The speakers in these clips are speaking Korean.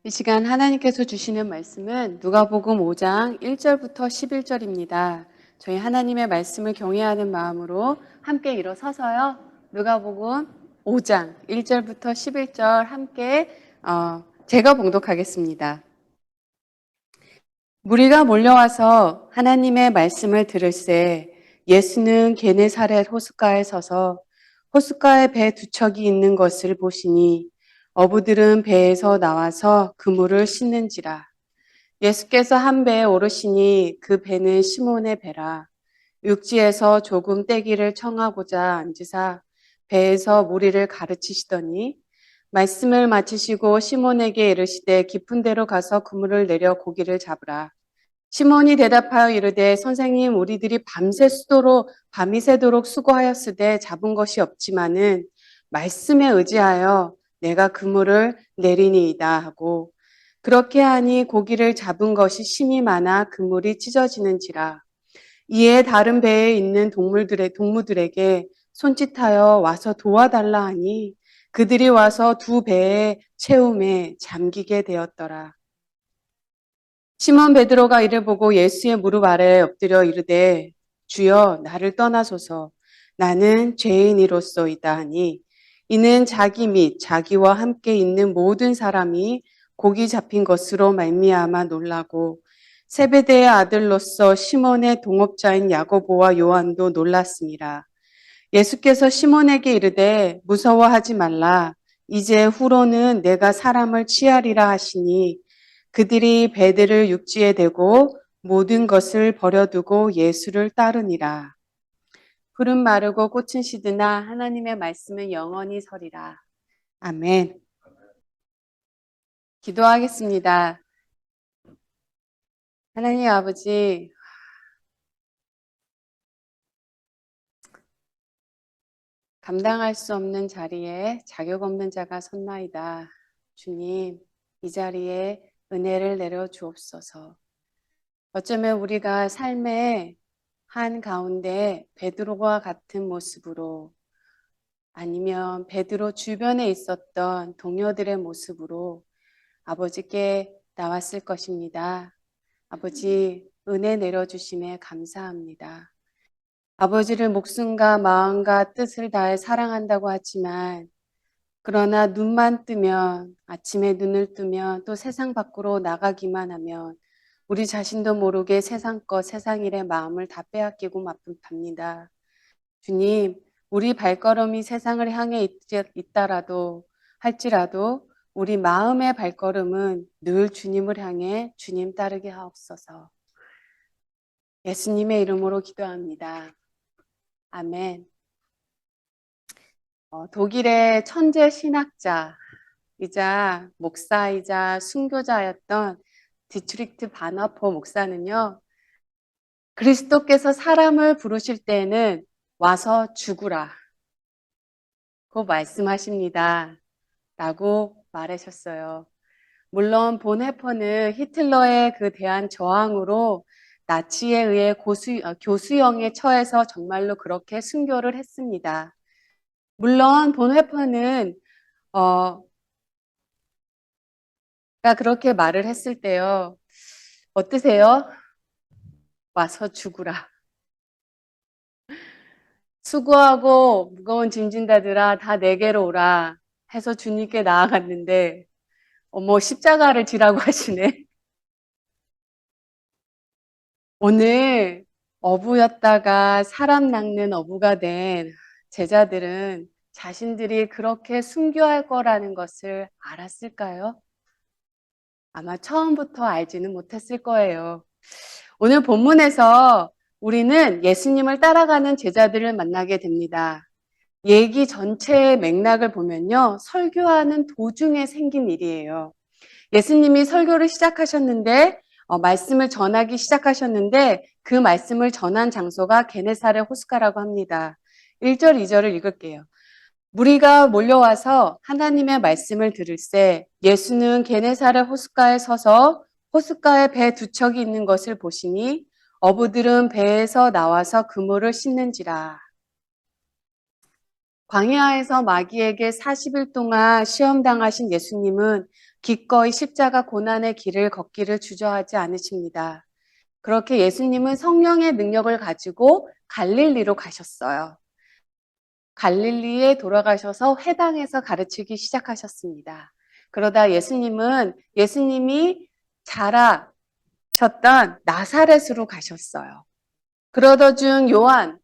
이 시간 하나님께서 주시는 말씀은 누가복음 5장 1절부터 11절입니다. 저희 하나님의 말씀을 경외하는 마음으로 함께 일어서서요. 누가복음 5장 1절부터 11절 함께 제가 봉독하겠습니다. 무리가 몰려와서 하나님의 말씀을 들을새 예수는 게네사렛 호숫가에 서서 호숫가에 배 두 척이 있는 것을 보시니 어부들은 배에서 나와서 그물을 씻는지라. 예수께서 한 배에 오르시니 그 배는 시몬의 배라. 육지에서 조금 떼기를 청하고자 앉으사 배에서 무리를 가르치시더니 말씀을 마치시고 시몬에게 이르시되 깊은 데로 가서 그물을 내려 고기를 잡으라. 시몬이 대답하여 이르되 선생님 우리들이 밤이 새도록 수고하였으되 잡은 것이 없지만은 말씀에 의지하여 내가 그물을 내리니이다 하고 그렇게 하니 고기를 잡은 것이 심이 많아 그물이 찢어지는지라. 이에 다른 배에 있는 동무들에게 손짓하여 와서 도와달라 하니 그들이 와서 두 배의 채움에 잠기게 되었더라. 시몬 베드로가 이를 보고 예수의 무릎 아래에 엎드려 이르되 주여 나를 떠나소서 나는 죄인이로소이다 하니 이는 자기 및 자기와 함께 있는 모든 사람이 고기 잡힌 것으로 말미암아 놀라고 세베대의 아들로서 시몬의 동업자인 야고보와 요한도 놀랐습니다. 예수께서 시몬에게 이르되 무서워하지 말라 이제 후로는 내가 사람을 취하리라 하시니 그들이 배들을 육지에 대고 모든 것을 버려두고 예수를 따르니라. 풀은 마르고 꽃은 시드나 하나님의 말씀은 영원히 서리라. 아멘. 기도하겠습니다. 하나님 아버지, 감당할 수 없는 자리에 자격 없는 자가 섰나이다. 주님, 이 자리에 은혜를 내려 주옵소서. 어쩌면 우리가 삶의 한 가운데 베드로와 같은 모습으로 아니면 베드로 주변에 있었던 동료들의 모습으로 아버지께 나왔을 것입니다. 아버지, 은혜 내려주심에 감사합니다. 아버지를 목숨과 마음과 뜻을 다해 사랑한다고 하지만 그러나 눈만 뜨면 아침에 눈을 뜨면 또 세상 밖으로 나가기만 하면 우리 자신도 모르게 세상 것, 세상 일의 마음을 다 빼앗기고 갑니다. 주님, 우리 발걸음이 세상을 향해 있다라도 할지라도 우리 마음의 발걸음은 늘 주님을 향해 주님 따르게 하옵소서. 예수님의 이름으로 기도합니다. 아멘. 독일의 천재 신학자이자 목사이자 순교자였던 디트리트 바나포 목사는요, 그리스도께서 사람을 부르실 때에는 와서 죽으라 고 말씀하십니다 라고 말하셨어요. 물론 본헤퍼는 히틀러의 그 대한 저항으로 나치에 의해 교수형에 처해서 정말로 그렇게 순교를 했습니다. 물론 본헤퍼는 그렇게 말을 했을 때요. 어떠세요? 와서 죽으라. 수고하고 무거운 짐진다들아 다 내게로 오라 해서 주님께 나아갔는데 십자가를 지라고 하시네. 오늘 어부였다가 사람 낚는 어부가 된 제자들은 자신들이 그렇게 순교할 거라는 것을 알았을까요? 아마 처음부터 알지는 못했을 거예요. 오늘 본문에서 우리는 예수님을 따라가는 제자들을 만나게 됩니다. 얘기 전체의 맥락을 보면요. 설교하는 도중에 생긴 일이에요. 예수님이 설교를 시작하셨는데 말씀을 전하기 시작하셨는데 그 말씀을 전한 장소가 게네사렛 호숫가라고 합니다. 1절, 2절을 읽을게요. 무리가 몰려와서 하나님의 말씀을 들을새 예수는 게네사렛 호숫가에 서서 호숫가에 배 두 척이 있는 것을 보시니 어부들은 배에서 나와서 그물을 씻는지라. 광야에서 마귀에게 40일 동안 시험당하신 예수님은 기꺼이 십자가 고난의 길을 걷기를 주저하지 않으십니다. 그렇게 예수님은 성령의 능력을 가지고 갈릴리로 가셨어요. 갈릴리에 돌아가셔서 회당에서 가르치기 시작하셨습니다. 그러다 예수님이 자라셨던 나사렛으로 가셨어요. 그러던 중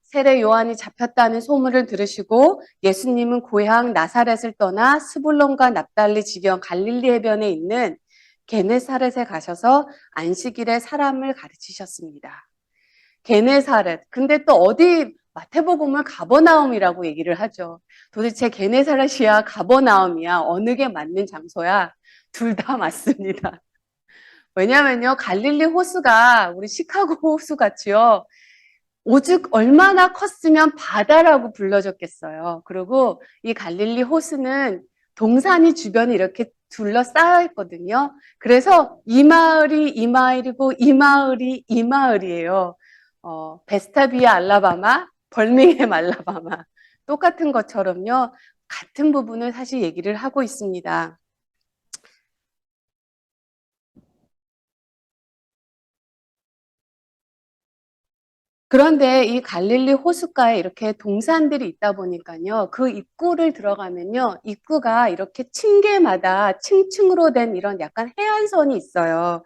세례 요한이 잡혔다는 소문을 들으시고 예수님은 고향 나사렛을 떠나 스불론과 납달리 지경 갈릴리 해변에 있는 게네사렛에 가셔서 안식일에 사람을 가르치셨습니다. 게네사렛. 근데 또 어디 마태복음을 가버나움이라고 얘기를 하죠. 도대체 게네사렛이야 가버나움이야 어느 게 맞는 장소야? 둘 다 맞습니다. 왜냐면요 갈릴리 호수가 우리 시카고 호수 같이요. 오죽 얼마나 컸으면 바다라고 불러졌겠어요. 그리고 이 갈릴리 호수는 동산이 주변에 이렇게 둘러싸여 있거든요. 그래서 이 마을이 이 마을이고 이 마을이 이 마을이에요. 베스타비아 알라바마, 벌밍햄 알라바마 똑같은 것처럼요. 같은 부분을 사실 얘기를 하고 있습니다. 그런데 이 갈릴리 호숫가에 이렇게 동산들이 있다 보니까요. 그 입구를 들어가면요. 입구가 이렇게 층계마다 층층으로 된 이런 약간 해안선이 있어요.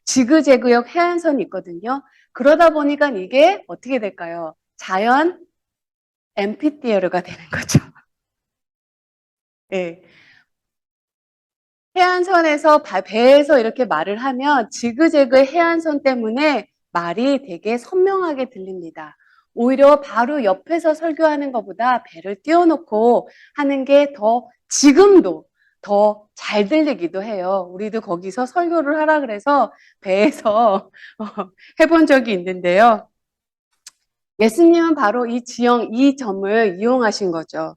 지그재그역 해안선이 있거든요. 그러다 보니까 이게 어떻게 될까요? 자연 앰피티에르가 되는 거죠. 예. 해안선에서 배에서 이렇게 말을 하면 지그재그 해안선 때문에 말이 되게 선명하게 들립니다. 오히려 바로 옆에서 설교하는 것보다 배를 띄워놓고 하는 게 지금도 더 잘 들리기도 해요. 우리도 거기서 설교를 하라 그래서 배에서 해본 적이 있는데요. 예수님은 바로 이 점을 이용하신 거죠.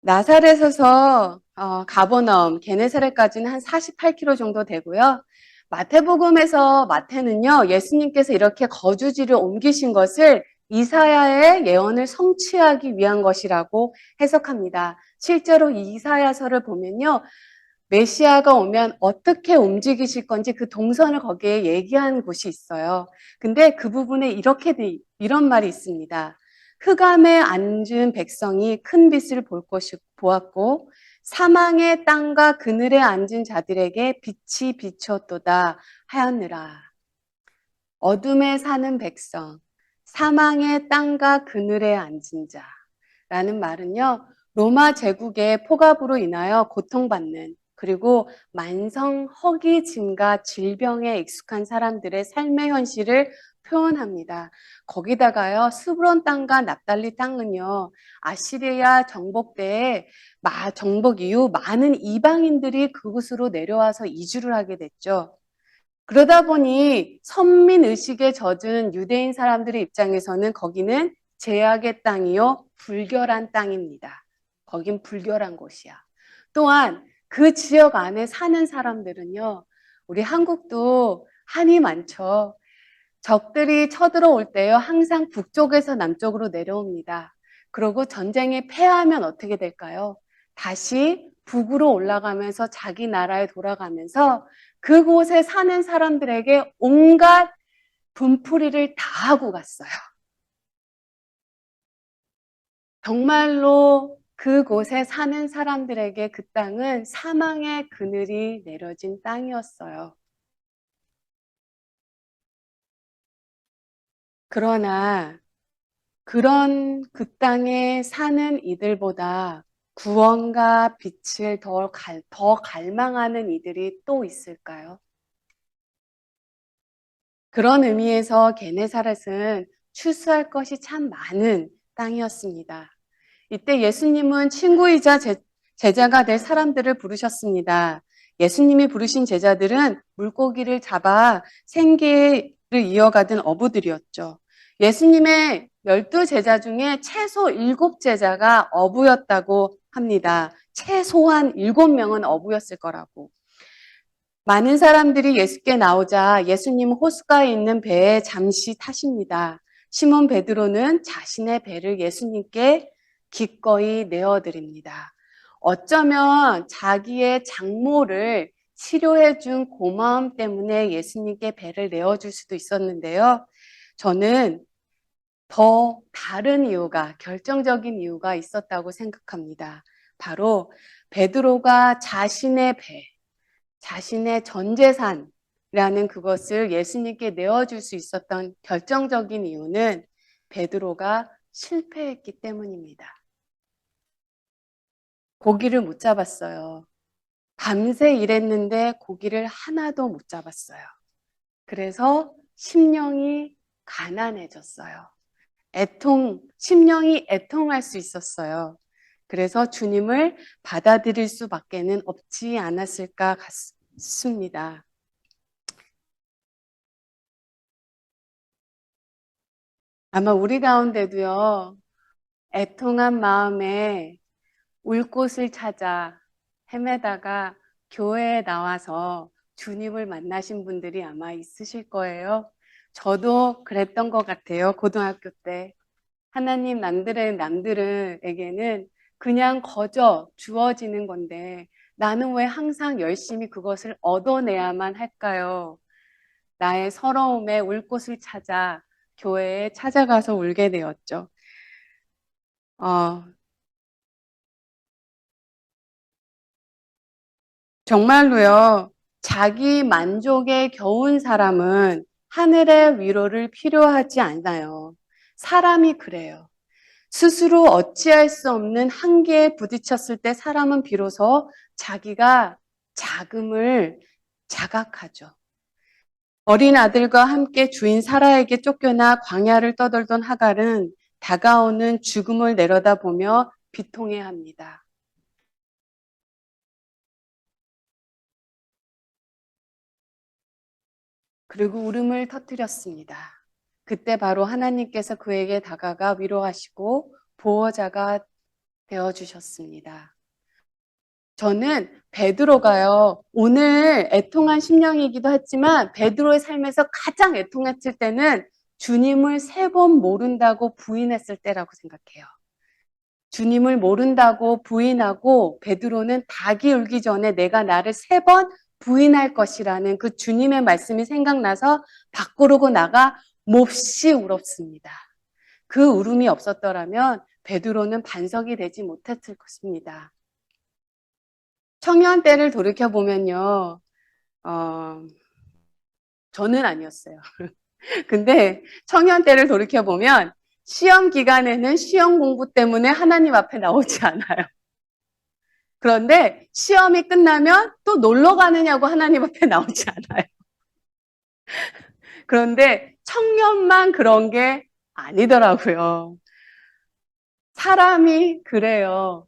나사렛에서 가버나움, 게네사렛까지는 한 48km 정도 되고요. 마태는요, 예수님께서 이렇게 거주지를 옮기신 것을 이사야의 예언을 성취하기 위한 것이라고 해석합니다. 실제로 이 이사야서를 보면요, 메시아가 오면 어떻게 움직이실 건지 그 동선을 거기에 얘기한 곳이 있어요. 근데 그 부분에 이런 말이 있습니다. 흑암에 앉은 백성이 큰 빛을 보았고 사망의 땅과 그늘에 앉은 자들에게 빛이 비쳤도다 하였느라. 어둠에 사는 백성, 사망의 땅과 그늘에 앉은 자라는 말은요. 로마 제국의 포갑으로 인하여 고통받는 그리고 만성 허기짐과 질병에 익숙한 사람들의 삶의 현실을 표현합니다. 거기다가요, 스브론 땅과 납달리 땅은요, 아시리아 정복 이후 많은 이방인들이 그곳으로 내려와서 이주를 하게 됐죠. 그러다 보니 선민 의식에 젖은 유대인 사람들의 입장에서는 거기는 제약의 땅이요, 불결한 땅입니다. 거긴 불결한 곳이야. 또한 그 지역 안에 사는 사람들은요, 우리 한국도 한이 많죠. 적들이 쳐들어올 때요, 항상 북쪽에서 남쪽으로 내려옵니다. 그리고 전쟁에 패하면 어떻게 될까요? 다시 북으로 올라가면서 자기 나라에 돌아가면서 그곳에 사는 사람들에게 온갖 분풀이를 다 하고 갔어요. 정말로 그곳에 사는 사람들에게 그 땅은 사망의 그늘이 내려진 땅이었어요. 그러나 그런 그 땅에 사는 이들보다 구원과 빛을 더 갈망하는 이들이 또 있을까요? 그런 의미에서 게네사렛은 추수할 것이 참 많은 땅이었습니다. 이때 예수님은 친구이자 제자가 될 사람들을 부르셨습니다. 예수님이 부르신 제자들은 물고기를 잡아 생계를 이어가던 어부들이었죠. 예수님의 12제자 중에 최소 7제자가 어부였다고 합니다. 최소한 7명은 어부였을 거라고. 많은 사람들이 예수께 나오자 예수님은 호숫가에 있는 배에 잠시 타십니다. 시몬 베드로는 자신의 배를 예수님께 기꺼이 내어드립니다. 어쩌면 자기의 장모를 치료해 준 고마움 때문에 예수님께 배를 내어줄 수도 있었는데요. 저는 더 다른 이유가, 결정적인 이유가 있었다고 생각합니다. 바로 베드로가 자신의 배, 자신의 전 재산이라는 그것을 예수님께 내어줄 수 있었던 결정적인 이유는 베드로가 실패했기 때문입니다. 고기를 못 잡았어요. 밤새 일했는데 고기를 하나도 못 잡았어요. 그래서 심령이 가난해졌어요. 심령이 애통할 수 있었어요. 그래서 주님을 받아들일 수밖에는 없지 않았을까 같습니다. 아마 우리 가운데도요, 애통한 마음에 울 곳을 찾아 헤매다가 교회에 나와서 주님을 만나신 분들이 아마 있으실 거예요. 저도 그랬던 것 같아요. 고등학교 때. 하나님 남들에게는 그냥 거저 주어지는 건데 나는 왜 항상 열심히 그것을 얻어내야만 할까요? 나의 서러움에 울 곳을 찾아 교회에 찾아가서 울게 되었죠. 어, 정말로요. 자기 만족에 겨운 사람은 하늘의 위로를 필요하지 않아요. 사람이 그래요. 스스로 어찌할 수 없는 한계에 부딪혔을 때 사람은 비로소 자기가 자금을 자각하죠. 어린 아들과 함께 주인 사라에게 쫓겨나 광야를 떠돌던 하갈은 다가오는 죽음을 내려다보며 비통해합니다. 그리고 울음을 터뜨렸습니다. 그때 바로 하나님께서 그에게 다가가 위로하시고 보호자가 되어주셨습니다. 저는 베드로가요, 오늘 애통한 심령이기도 했지만 베드로의 삶에서 가장 애통했을 때는 주님을 3번 모른다고 부인했을 때라고 생각해요. 주님을 모른다고 부인하고 베드로는 닭이 울기 전에 내가 나를 3번 부인할 것이라는 그 주님의 말씀이 생각나서 밖으로 나가 몹시 울었습니다. 그 울음이 없었더라면 베드로는 반석이 되지 못했을 것입니다. 청년 때를 돌이켜보면요, 어, 저는 아니었어요. 근데 청년 때를 돌이켜보면 시험 기간에는 시험 공부 때문에 하나님 앞에 나오지 않아요. 그런데 시험이 끝나면 또 놀러 가느냐고 하나님 앞에 나오지 않아요. 그런데 청년만 그런 게 아니더라고요. 사람이 그래요.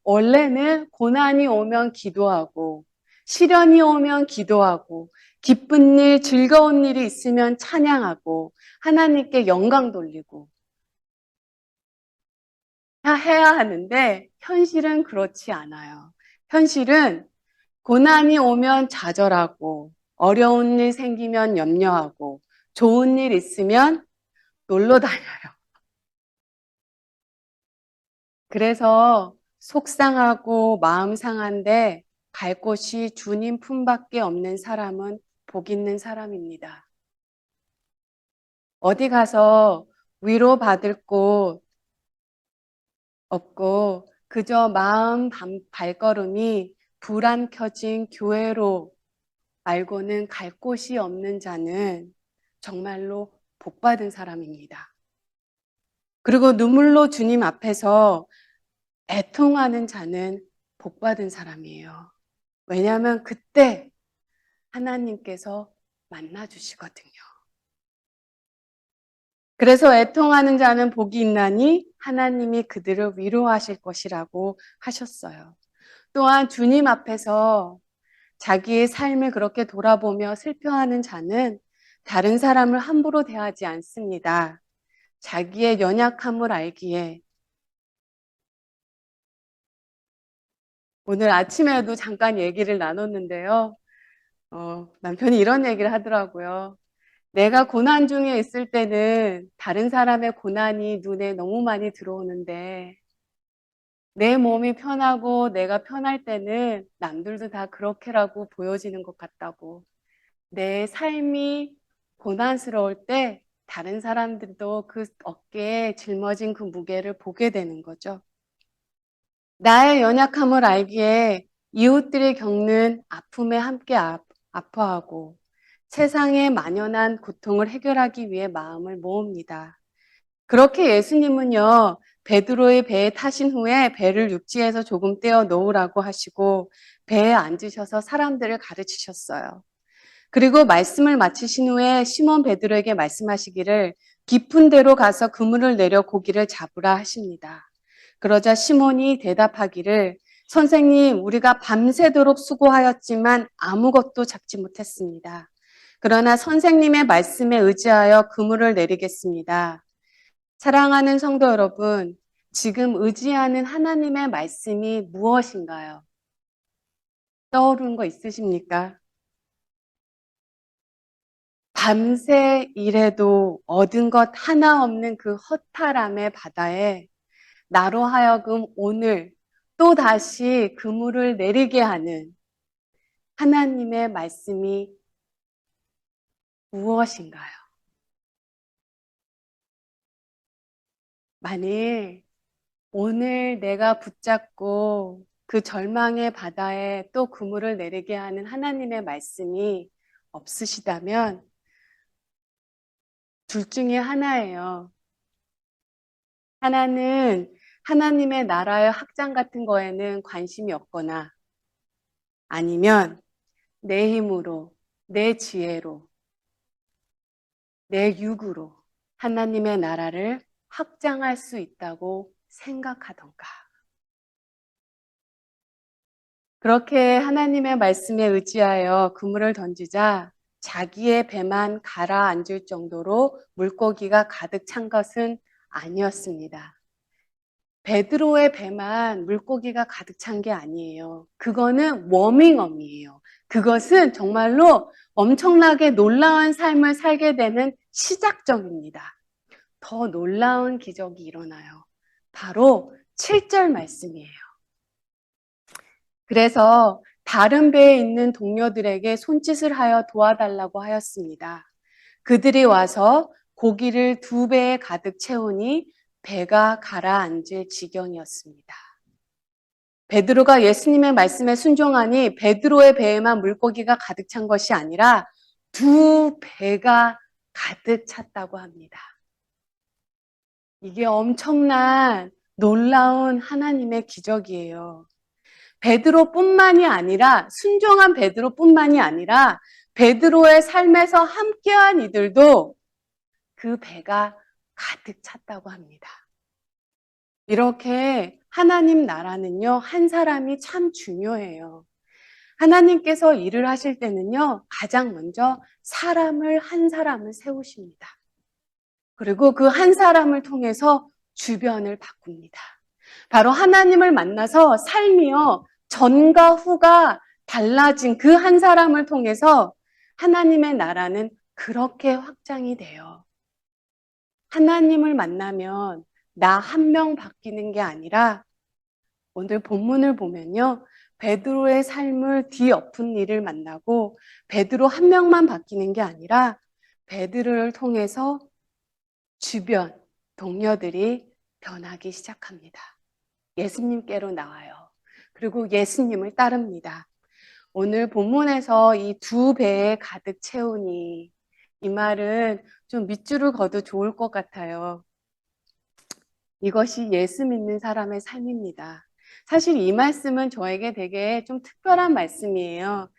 원래는 고난이 오면 기도하고, 시련이 오면 기도하고, 기쁜 일, 즐거운 일이 있으면 찬양하고, 하나님께 영광 돌리고, 해야 하는데, 현실은 그렇지 않아요. 현실은 고난이 오면 좌절하고, 어려운 일 생기면 염려하고, 좋은 일 있으면 놀러 다녀요. 그래서 속상하고 마음 상한데 갈 곳이 주님 품밖에 없는 사람은 복 있는 사람입니다. 어디 가서 위로받을 곳 없고 그저 마음 발걸음이 불 안 켜진 교회로 말고는 갈 곳이 없는 자는 정말로 복받은 사람입니다. 그리고 눈물로 주님 앞에서 애통하는 자는 복받은 사람이에요. 왜냐하면 그때 하나님께서 만나주시거든요. 그래서 애통하는 자는 복이 있나니 하나님이 그들을 위로하실 것이라고 하셨어요. 또한 주님 앞에서 자기의 삶을 그렇게 돌아보며 슬퍼하는 자는 다른 사람을 함부로 대하지 않습니다. 자기의 연약함을 알기에 오늘 아침에도 잠깐 얘기를 나눴는데요. 남편이 이런 얘기를 하더라고요. 내가 고난 중에 있을 때는 다른 사람의 고난이 눈에 너무 많이 들어오는데 내 몸이 편하고 내가 편할 때는 남들도 다 그렇게라고 보여지는 것 같다고. 내 삶이 고난스러울 때 다른 사람들도 그 어깨에 짊어진 그 무게를 보게 되는 거죠. 나의 연약함을 알기에 이웃들이 겪는 아픔에 함께 아파하고 세상의 만연한 고통을 해결하기 위해 마음을 모읍니다. 그렇게 예수님은요, 베드로의 배에 타신 후에 배를 육지에서 조금 떼어 놓으라고 하시고 배에 앉으셔서 사람들을 가르치셨어요. 그리고 말씀을 마치신 후에 시몬 베드로에게 말씀하시기를 깊은 데로 가서 그물을 내려 고기를 잡으라 하십니다. 그러자 시몬이 대답하기를 선생님, 우리가 밤새도록 수고하였지만 아무것도 잡지 못했습니다. 그러나 선생님의 말씀에 의지하여 그물을 내리겠습니다. 사랑하는 성도 여러분, 지금 의지하는 하나님의 말씀이 무엇인가요? 떠오르는 거 있으십니까? 밤새 일해도 얻은 것 하나 없는 그 허탈함의 바다에 나로 하여금 오늘 또 다시 그물을 내리게 하는 하나님의 말씀이 무엇인가요? 만일 오늘 내가 붙잡고 그 절망의 바다에 또 그물을 내리게 하는 하나님의 말씀이 없으시다면 둘 중에 하나예요. 하나는 하나님의 나라의 확장 같은 거에는 관심이 없거나 아니면 내 힘으로, 내 지혜로, 내 육으로 하나님의 나라를 확장할 수 있다고 생각하던가. 그렇게 하나님의 말씀에 의지하여 그물을 던지자 자기의 배만 가라앉을 정도로 물고기가 가득 찬 것은 아니었습니다. 베드로의 배만 물고기가 가득 찬 게 아니에요. 그거는 워밍업이에요. 그것은 정말로 엄청나게 놀라운 삶을 살게 되는 시작점입니다. 더 놀라운 기적이 일어나요. 바로 7절 말씀이에요. 그래서 다른 배에 있는 동료들에게 손짓을 하여 도와달라고 하였습니다. 그들이 와서 고기를 2배에 가득 채우니 배가 가라앉을 지경이었습니다. 베드로가 예수님의 말씀에 순종하니 베드로의 배에만 물고기가 가득 찬 것이 아니라 2배가 가득 찼다고 합니다. 이게 엄청난 놀라운 하나님의 기적이에요. 베드로뿐만이 아니라 순종한 베드로뿐만이 아니라 베드로의 삶에서 함께한 이들도 그 배가 가득 찼다고 합니다. 이렇게 하나님 나라는요, 한 사람이 참 중요해요. 하나님께서 일을 하실 때는요, 가장 먼저 사람을 한 사람을 세우십니다. 그리고 그 한 사람을 통해서 주변을 바꿉니다. 바로 하나님을 만나서 삶이요, 전과 후가 달라진 그 한 사람을 통해서 하나님의 나라는 그렇게 확장이 돼요. 하나님을 만나면 나 한 명 바뀌는 게 아니라 오늘 본문을 보면요. 베드로의 삶을 뒤엎은 일을 만나고 베드로 한 명만 바뀌는 게 아니라 베드로를 통해서 주변 동료들이 변하기 시작합니다. 예수님께로 나와요. 그리고 예수님을 따릅니다. 오늘 본문에서 이 2배에 가득 채우니 이 말은 좀 밑줄을 그어도 좋을 것 같아요. 이것이 예수 믿는 사람의 삶입니다. 사실 이 말씀은 저에게 되게 좀 특별한 말씀이에요.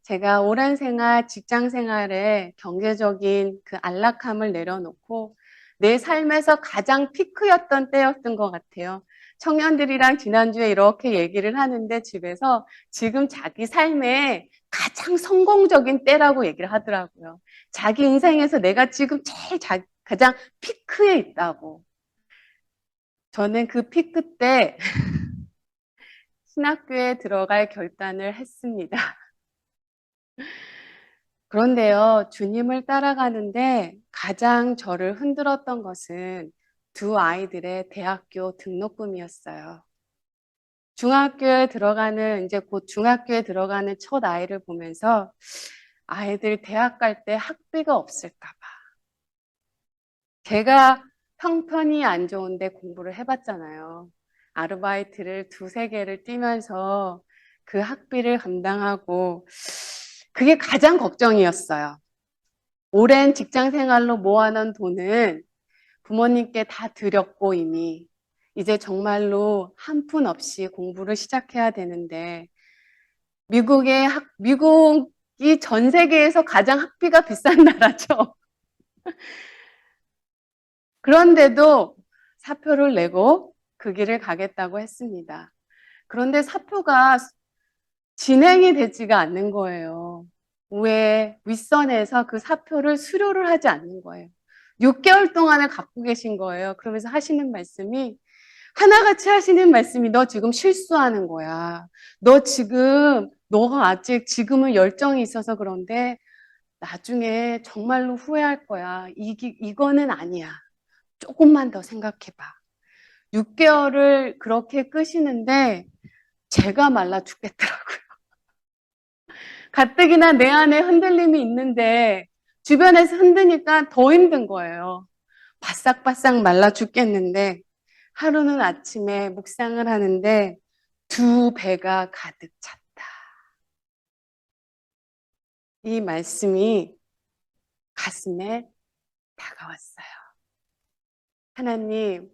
제가 오랜 생활, 직장 생활에 경제적인 그 안락함을 내려놓고 내 삶에서 가장 피크였던 때였던 것 같아요. 청년들이랑 지난주에 이렇게 얘기를 하는데 집에서 지금 자기 삶에 가장 성공적인 때라고 얘기를 하더라고요. 자기 인생에서 내가 지금 제일 가장 피크에 있다고. 저는 그 피크 때 신학교에 들어갈 결단을 했습니다. 그런데요, 주님을 따라가는데 가장 저를 흔들었던 것은 두 아이들의 대학교 등록금이었어요. 이제 곧 중학교에 들어가는 첫 아이를 보면서 아이들 대학 갈 때 학비가 없을까 봐. 제가 형편이 안 좋은데 공부를 해봤잖아요. 아르바이트를 두세 개를 뛰면서 그 학비를 감당하고 그게 가장 걱정이었어요. 오랜 직장 생활로 모아놓은 돈은 부모님께 다 드렸고 이미 이제 정말로 한 푼 없이 공부를 시작해야 되는데 미국이 전 세계에서 가장 학비가 비싼 나라죠. 그런데도 사표를 내고 그 길을 가겠다고 했습니다. 그런데 사표가 진행이 되지가 않는 거예요. 윗선에서 그 사표를 수료를 하지 않는 거예요. 6개월 동안을 갖고 계신 거예요. 그러면서 하시는 말씀이 하나같이 하시는 말씀이 너 지금 실수하는 거야. 너가 아직 지금은 열정이 있어서 그런데 나중에 정말로 후회할 거야. 이거는 아니야. 조금만 더 생각해봐. 6개월을 그렇게 끄시는데 제가 말라 죽겠더라고요. 가뜩이나 내 안에 흔들림이 있는데 주변에서 흔드니까 더 힘든 거예요. 바싹바싹 말라 죽겠는데 하루는 아침에 묵상을 하는데 두 배가 가득 찼다. 이 말씀이 가슴에 다가왔어요. 하나님,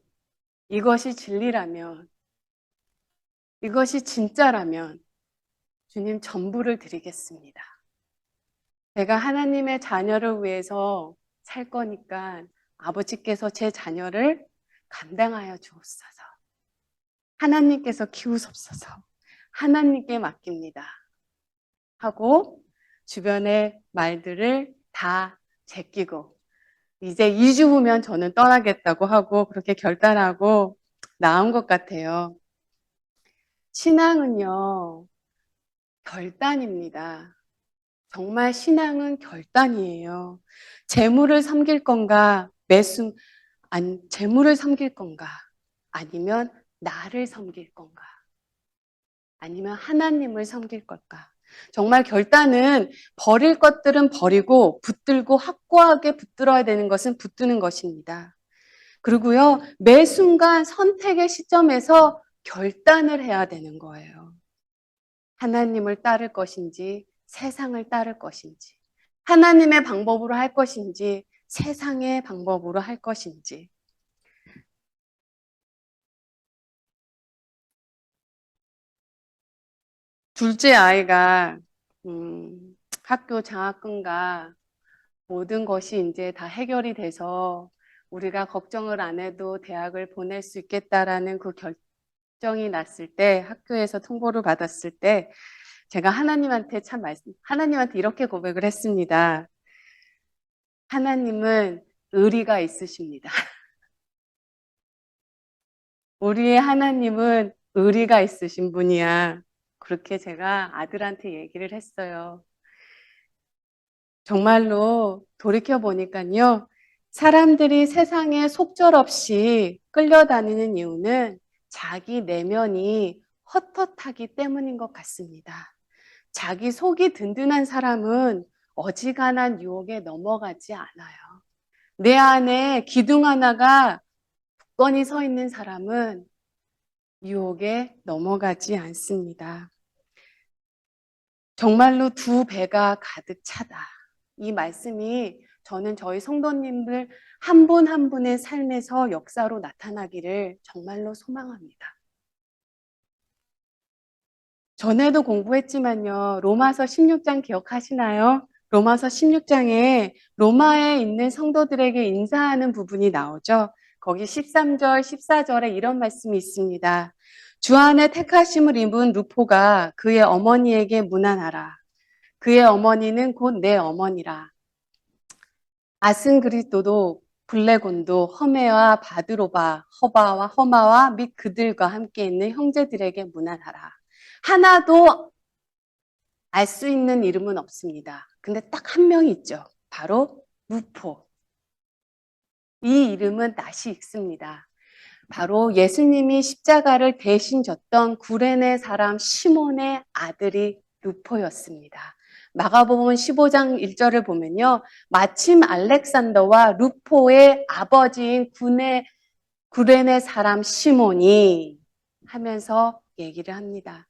이것이 진리라면, 이것이 진짜라면 주님 전부를 드리겠습니다. 제가 하나님의 자녀를 위해서 살 거니까 아버지께서 제 자녀를 감당하여 주옵소서. 하나님께서 키우옵소서. 하나님께 맡깁니다. 하고 주변의 말들을 다 제끼고 이제 2주 후면 저는 떠나겠다고 하고 그렇게 결단하고 나온 것 같아요. 신앙은요, 결단입니다. 정말 신앙은 결단이에요. 재물을 섬길 건가, 재물을 섬길 건가, 아니면 나를 섬길 건가, 아니면 하나님을 섬길 걸까. 정말 결단은 버릴 것들은 버리고 붙들고 확고하게 붙들어야 되는 것은 붙드는 것입니다. 그리고요, 매 순간 선택의 시점에서 결단을 해야 되는 거예요. 하나님을 따를 것인지 세상을 따를 것인지 하나님의 방법으로 할 것인지 세상의 방법으로 할 것인지. 둘째 아이가 학교 장학금과 모든 것이 이제 다 해결이 돼서 우리가 걱정을 안 해도 대학을 보낼 수 있겠다라는 그 결정이 났을 때 학교에서 통보를 받았을 때 제가 하나님한테 이렇게 고백을 했습니다. 하나님은 의리가 있으십니다. 우리의 하나님은 의리가 있으신 분이야. 그렇게 제가 아들한테 얘기를 했어요. 정말로 돌이켜보니까요. 사람들이 세상에 속절없이 끌려다니는 이유는 자기 내면이 헛헛하기 때문인 것 같습니다. 자기 속이 든든한 사람은 어지간한 유혹에 넘어가지 않아요. 내 안에 기둥 하나가 굳건히 서 있는 사람은 유혹에 넘어가지 않습니다. 정말로 두 배가 가득 차다. 이 말씀이 저는 저희 성도님들 한 분 한 분의 삶에서 역사로 나타나기를 정말로 소망합니다. 전에도 공부했지만요. 로마서 16장 기억하시나요? 로마서 16장에 로마에 있는 성도들에게 인사하는 부분이 나오죠. 거기 13절, 14절에 이런 말씀이 있습니다. 주 안에 택하심을 입은 루포가 그의 어머니에게 문안하라. 그의 어머니는 곧 내 어머니라. 아승그리스도도 블레곤도 허메와 바드로바, 허바와 허마와 및 그들과 함께 있는 형제들에게 문안하라. 하나도 알 수 있는 이름은 없습니다. 근데 딱 한 명이 있죠. 바로 루포. 이 이름은 낯이 익습니다. 바로 예수님이 십자가를 대신 졌던 구레네 사람 시몬의 아들이 루포였습니다. 마가복음 15장 1절을 보면요. 마침 알렉산더와 루포의 아버지인 구레네 사람 시몬이 하면서 얘기를 합니다.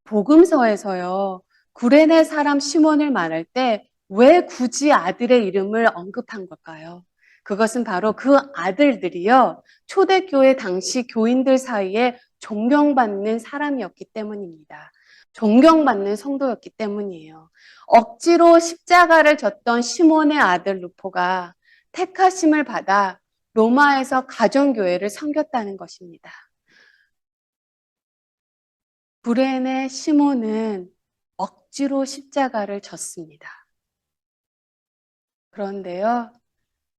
복음서에서요. 구레네 사람 시몬을 말할 때 왜 굳이 아들의 이름을 언급한 걸까요? 그것은 바로 그 아들들이요. 초대교회 당시 교인들 사이에 존경받는 사람이었기 때문입니다. 존경받는 성도였기 때문이에요. 억지로 십자가를 졌던 시몬의 아들 루포가 택하심을 받아 로마에서 가정교회를 섬겼다는 것입니다. 구레네 시몬은 억지로 십자가를 졌습니다. 그런데요,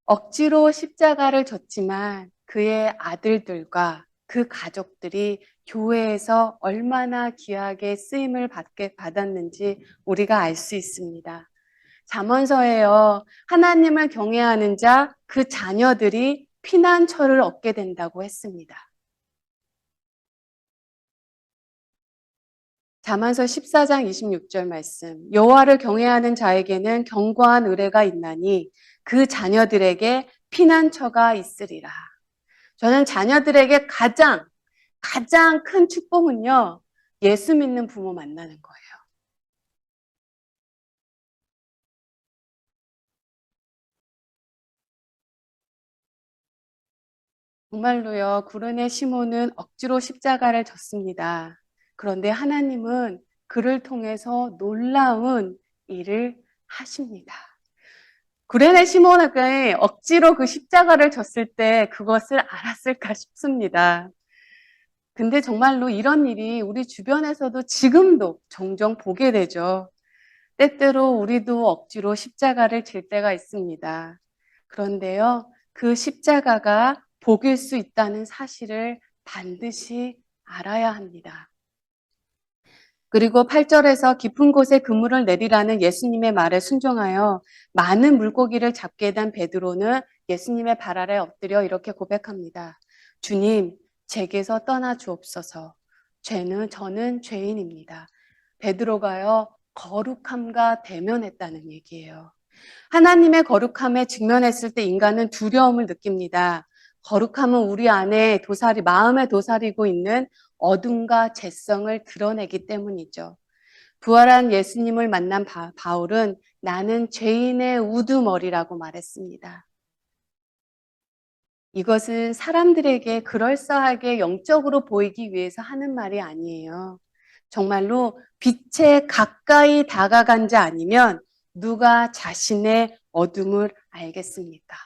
억지로 십자가를 졌지만 그의 아들들과 그 가족들이 교회에서 얼마나 귀하게 쓰임을 받았는지 우리가 알 수 있습니다. 잠언서에요, 하나님을 경외하는 자, 그 자녀들이 피난처를 얻게 된다고 했습니다. 잠언서 14장 26절 말씀. 여호와를 경외하는 자에게는 견고한 의뢰가 있나니 그 자녀들에게 피난처가 있으리라. 저는 자녀들에게 가장 큰 축복은요. 예수 믿는 부모 만나는 거예요. 정말로요. 구르네 시몬은 억지로 십자가를 졌습니다. 그런데 하나님은 그를 통해서 놀라운 일을 하십니다. 구레네 시몬에게 억지로 그 십자가를 졌을 때 그것을 알았을까 싶습니다. 근데 정말로 이런 일이 우리 주변에서도 지금도 종종 보게 되죠. 때때로 우리도 억지로 십자가를 질 때가 있습니다. 그런데요, 그 십자가가 복일 수 있다는 사실을 반드시 알아야 합니다. 그리고 8절에서 깊은 곳에 그물을 내리라는 예수님의 말에 순종하여 많은 물고기를 잡게 된 베드로는 예수님의 발 아래 엎드려 이렇게 고백합니다. 주님, 제게서 떠나 주옵소서. 저는 죄인입니다. 베드로가요, 거룩함과 대면했다는 얘기예요. 하나님의 거룩함에 직면했을 때 인간은 두려움을 느낍니다. 거룩함은 우리 안에 마음에 도사리고 있는 어둠과 죄성을 드러내기 때문이죠. 부활한 예수님을 만난 바울은 나는 죄인의 우두머리라고 말했습니다. 이것은 사람들에게 그럴싸하게 영적으로 보이기 위해서 하는 말이 아니에요. 정말로 빛에 가까이 다가간 자 아니면 누가 자신의 어둠을 알겠습니까?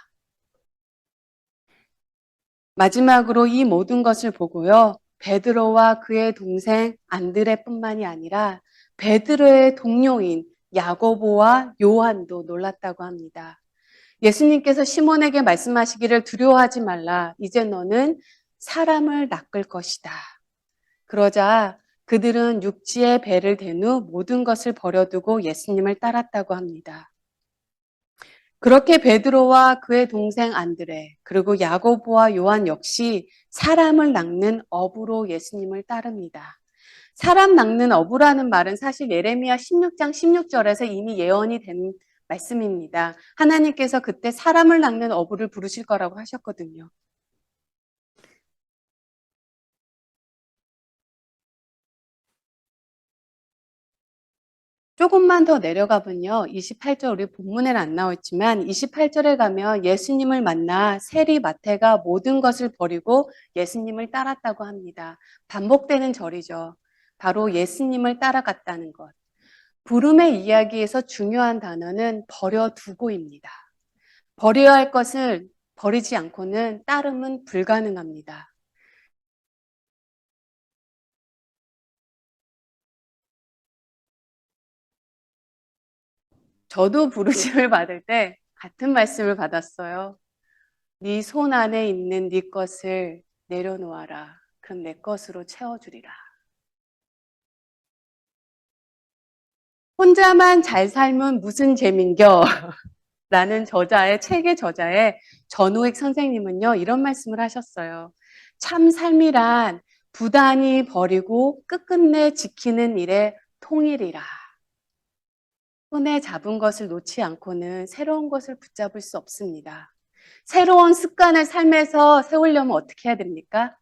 마지막으로 이 모든 것을 보고요. 베드로와 그의 동생 안드레뿐만이 아니라 베드로의 동료인 야고보와 요한도 놀랐다고 합니다. 예수님께서 시몬에게 말씀하시기를 두려워하지 말라. 이제 너는 사람을 낚을 것이다. 그러자 그들은 육지에 배를 댄 후 모든 것을 버려두고 예수님을 따랐다고 합니다. 그렇게 베드로와 그의 동생 안드레, 그리고 야고보와 요한 역시 사람을 낚는 어부로 예수님을 따릅니다. 사람 낚는 어부라는 말은 사실 예레미야 16장 16절에서 이미 예언이 된 말씀입니다. 하나님께서 그때 사람을 낚는 어부를 부르실 거라고 하셨거든요. 조금만 더 내려가 보면요. 28절 우리 본문에는 안 나와 있지만 28절에 가면 예수님을 만나 세리 마태가 모든 것을 버리고 예수님을 따랐다고 합니다. 반복되는 절이죠. 바로 예수님을 따라갔다는 것. 부름의 이야기에서 중요한 단어는 버려두고입니다. 버려야 할 것을 버리지 않고는 따름은 불가능합니다. 저도 부르심을 받을 때 같은 말씀을 받았어요. 네 손 안에 있는 네 것을 내려놓아라. 그럼 내 것으로 채워주리라. 혼자만 잘 살면 무슨 재민겨? 라는 책의 저자의 전우익 선생님은요, 이런 말씀을 하셨어요. 참 삶이란 부단히 버리고 끝끝내 지키는 일의 통일이라. 손에 잡은 것을 놓지 않고는 새로운 것을 붙잡을 수 없습니다. 새로운 습관을 삶에서 세우려면 어떻게 해야 됩니까?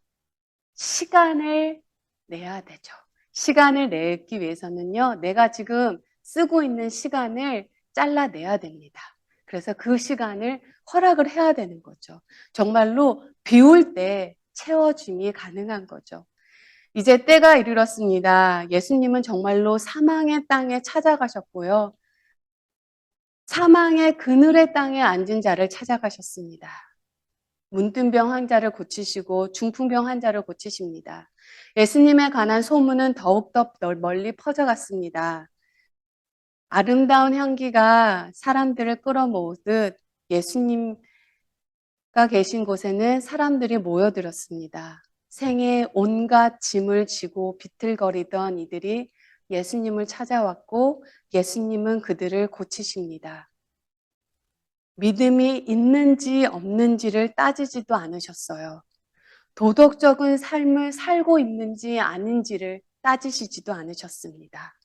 시간을 내야 되죠. 시간을 내기 위해서는요, 내가 지금 쓰고 있는 시간을 잘라내야 됩니다. 그래서 그 시간을 허락을 해야 되는 거죠. 정말로 비울 때 채워줌이 가능한 거죠. 이제 때가 이르렀습니다. 예수님은 정말로 사망의 땅에 찾아가셨고요. 사망의 그늘의 땅에 앉은 자를 찾아가셨습니다. 문둥병 환자를 고치시고 중풍병 환자를 고치십니다. 예수님에 관한 소문은 더욱더 멀리 퍼져갔습니다. 아름다운 향기가 사람들을 끌어모으듯 예수님과 계신 곳에는 사람들이 모여들었습니다. 생에 온갖 짐을 지고 비틀거리던 이들이 예수님을 찾아왔고 예수님은 그들을 고치십니다. 믿음이 있는지 없는지를 따지지도 않으셨어요. 도덕적인 삶을 살고 있는지 아닌지를 따지시지도 않으셨습니다.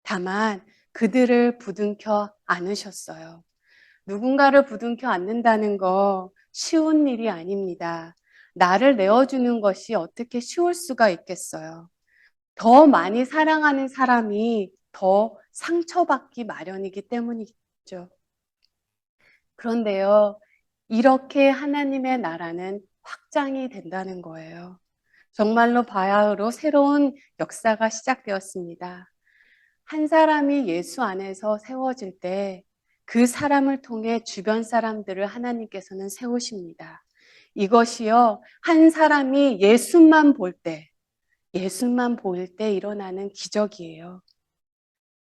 다만 그들을 부둥켜 안으셨어요. 누군가를 부둥켜 안는다는 거 쉬운 일이 아닙니다. 나를 내어주는 것이 어떻게 쉬울 수가 있겠어요. 더 많이 사랑하는 사람이 더 상처받기 마련이기 때문이죠. 그런데요, 이렇게 하나님의 나라는 확장이 된다는 거예요. 정말로 바야흐로 새로운 역사가 시작되었습니다. 한 사람이 예수 안에서 세워질 때 그 사람을 통해 주변 사람들을 하나님께서는 세우십니다. 이것이요, 한 사람이 예수만 볼 때 일어나는 기적이에요.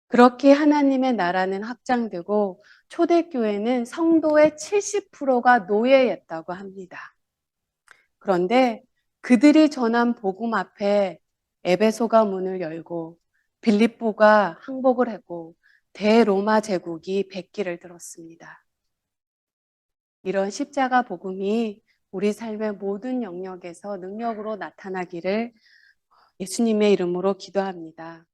그렇게 하나님의 나라는 확장되고 초대교회는 성도의 70%가 노예였다고 합니다. 그런데 그들이 전한 복음 앞에 에베소가 문을 열고 빌립보가 항복을 했고 대로마 제국이 백기를 들었습니다. 이런 십자가 복음이 우리 삶의 모든 영역에서 능력으로 나타나기를 예수님의 이름으로 기도합니다.